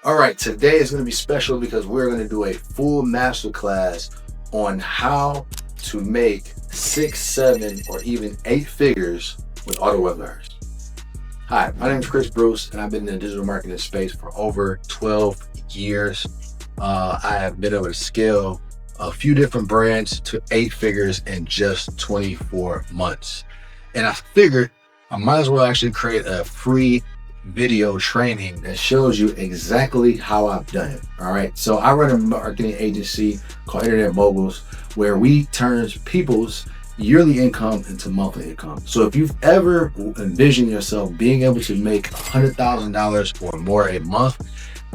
All right, today is going to be special because we're going to do a full masterclass on how to make 6, 7, or even 8 figures with auto webinars. Hi, my name is Chris Bruce, and I've been in the digital marketing space for over 12 years. I have been able to scale a few different brands to 8 figures in just 24 months. And I figured I might as well actually create a free video training that shows you exactly how I've done it. All right. So I run a marketing agency called Internet Moguls, where we turn people's yearly income into monthly income. So if you've ever envisioned yourself being able to make $100,000 or more a month,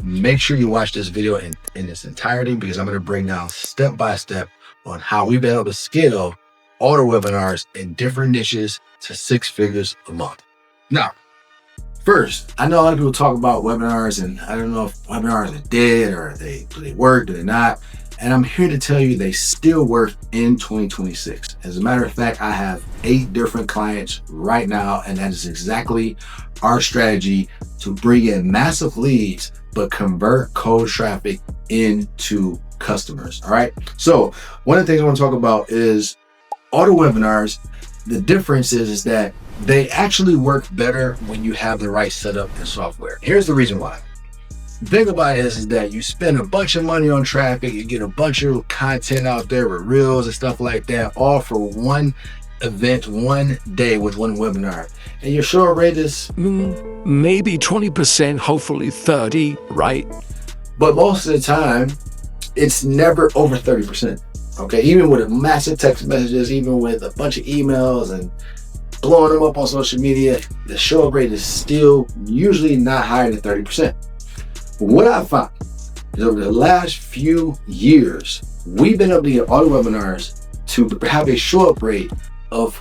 make sure you watch this video in its entirety, because I'm going to bring down step by step on how we've been able to scale auto webinars in different niches to 6 figures a month. Now, first, I know a lot of people talk about webinars, and I don't know if webinars are dead or do they work, do they not? And I'm here to tell you they still work in 2026. As a matter of fact, I have 8 different clients right now, and that is exactly our strategy to bring in massive leads, but convert cold traffic into customers. All right. So one of the things I want to talk about is auto webinars. The difference is that they actually work better when you have the right setup and software. Here's the reason why. The thing about it is that you spend a bunch of money on traffic, you get a bunch of content out there with reels and stuff like that, all for one event, one day with one webinar. And your show rate is maybe 20%, hopefully 30, right? But most of the time, it's never over 30%. Okay, even with massive text messages, even with a bunch of emails and blowing them up on social media, the show rate is still usually not higher than 30%. But what I found is over the last few years, we've been able to get auto webinars to have a show up rate of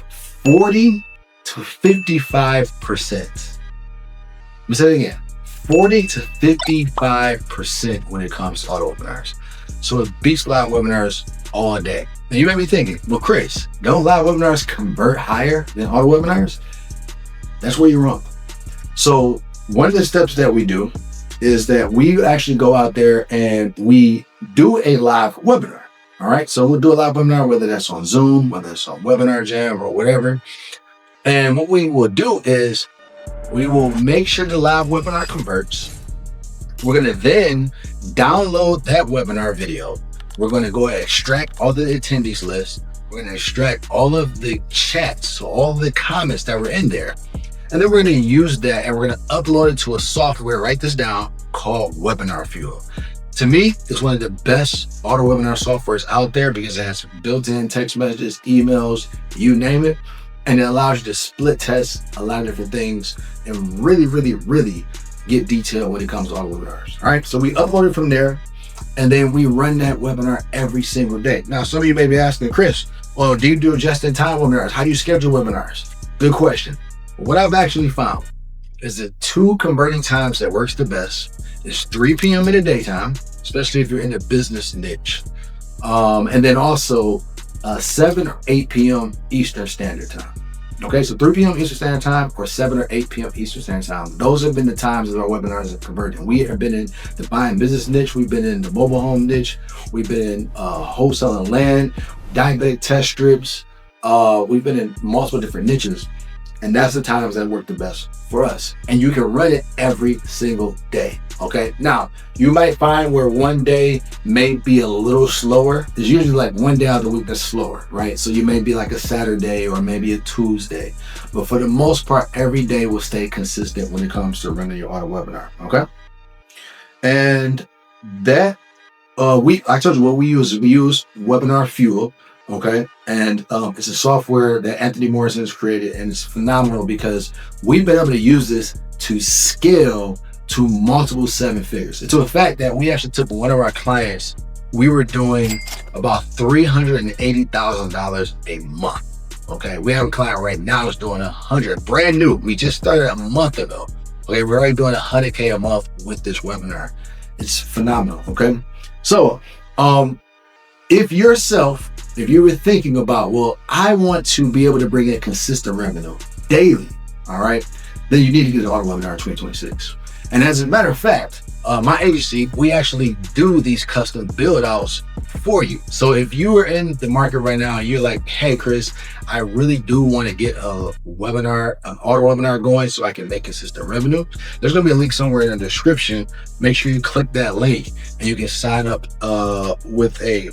40 to 55%. Let me say it again, 40 to 55% when it comes to auto webinars. So it beats live webinars all day. Now you may be thinking, well, Chris, don't live webinars convert higher than auto webinars? That's where you're wrong. So one of the steps that we do is that we actually go out there and we do a live webinar. All right. So we'll do a live webinar, whether that's on Zoom, whether it's on Webinar Jam or whatever. And what we will do is we will make sure the live webinar converts. We're going to then download that webinar video. We're going to go ahead and extract all the attendees list. We're going to extract all of the chats, so all the comments that were in there. And then we're going to use that and we're going to upload it to a software, write this down, called Webinar Fuel. To me, it's one of the best auto webinar softwares out there because it has built-in text messages, emails, you name it. And it allows you to split test a lot of different things and really get detailed when it comes to auto webinars. All right, so we upload it from there. And then we run that webinar every single day. Now, some of you may be asking, Chris, well, do you do just-in-time webinars? How do you schedule webinars? Good question. What I've actually found is the 2 converting times that works the best is 3 p.m. in the daytime, especially if you're in the business niche. And then also 7 or 8 p.m. Eastern Standard Time. Okay, so 3 p.m. Eastern Standard Time or 7 or 8 p.m. Eastern Standard Time. Those have been the times that our webinars have converted. We have been in the buying business niche. We've been in the mobile home niche. We've been in wholesaling land, diabetic test strips. We've been in multiple different niches. And that's the times that work the best for us. And you can run it every single day. Okay. Now, you might find where one day may be a little slower. There's usually like one day out of the week that's slower, right? So you may be like a Saturday or maybe a Tuesday. But for the most part, every day will stay consistent when it comes to running your auto webinar. Okay. And that, I told you what we use. We use Webinar Fuel. Okay. And it's a software that Anthony Morrison has created, and it's phenomenal because we've been able to use this to scale to multiple 7 figures. To the fact that we actually took one of our clients, we were doing about $380,000 a month. Okay. We have a client right now that's doing 100, brand new. We just started a month ago. Okay. We're already doing 100K a month with this webinar. It's phenomenal. Okay. So, if you were thinking about, well, I want to be able to bring in consistent revenue daily, all right, then you need to get an auto webinar in 2026. And as a matter of fact, my agency, we actually do these custom build outs for you. So if you are in the market right now and you're like, hey Chris, I really do want to get a webinar, an auto webinar going so I can make consistent revenue, there's going to be a link somewhere in the description. Make sure you click that link and you can sign up with a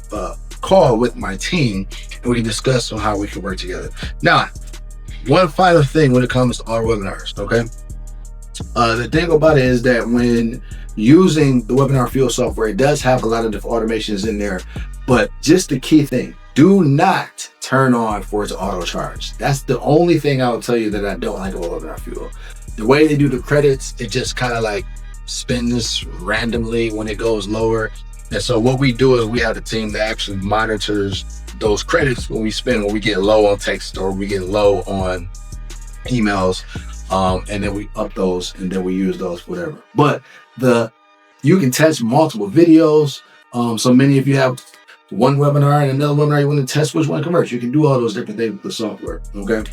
call with my team, and we can discuss on how we can work together. Now, one final thing when it comes to auto webinars, okay? The thing about it is that when using the webinar fuel software, it does have a lot of different automations in there, but just the key thing, do not turn on for its auto charge. That's the only thing I will tell you that I don't like about webinar fuel. The way they do the credits, it just kind of like spins randomly when it goes lower. And so what we do is we have the team that actually monitors those credits when we spend, when we get low on text or we get low on emails. And then we up those and then we use those, whatever. But you can test multiple videos. So many of you have one webinar and another webinar, you want to test which one converts. You can do all those different things with the software, okay?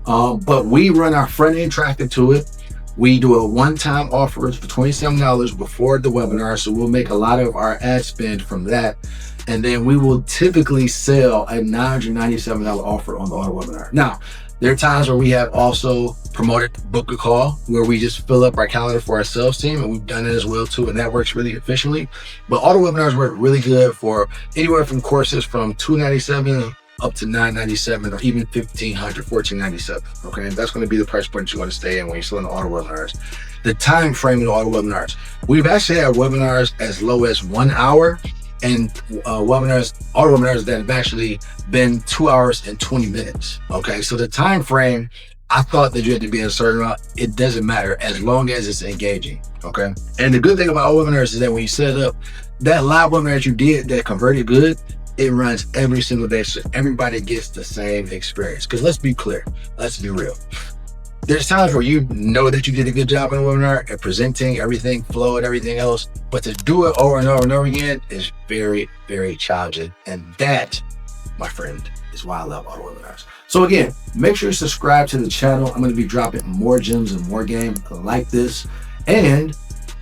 But we run our front end traffic to it. We do a one-time offer for $27 before the webinar. So we'll make a lot of our ad spend from that. And then we will typically sell a $997 offer on the auto webinar. Now, there are times where we have also promoted book a call where we just fill up our calendar for our sales team, and we've done it as well too, and that works really efficiently. But auto webinars work really good for anywhere from courses from $297 up to $997 or even $1,500, $1,497. Okay, and that's going to be the price point you want to stay in when you're selling auto webinars. The time frame of auto webinars, we've actually had webinars as low as 1 hour, and auto webinars that have actually been 2 hours and 20 minutes. Okay, so the time frame, I thought that you had to be a certain amount. It doesn't matter as long as it's engaging. Okay, and the good thing about auto webinars is that when you set it up, that live webinar that you did that converted good, it runs every single day, so everybody gets the same experience. Because let's be clear, let's be real. There's times where you know that you did a good job in a webinar at presenting everything, flow and everything else, but to do it over and over and over again is very, very challenging. And that, my friend, is why I love auto webinars. So again, make sure you subscribe to the channel. I'm going to be dropping more gems and more game like this. And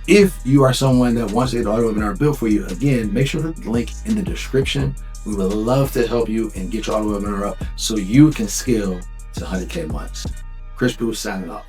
if you are someone that wants to get an auto webinar built for you, again, make sure to hit the link in the description. We would love to help you and get your auto webinar up so you can scale to 100K months. Chris Booth signing off.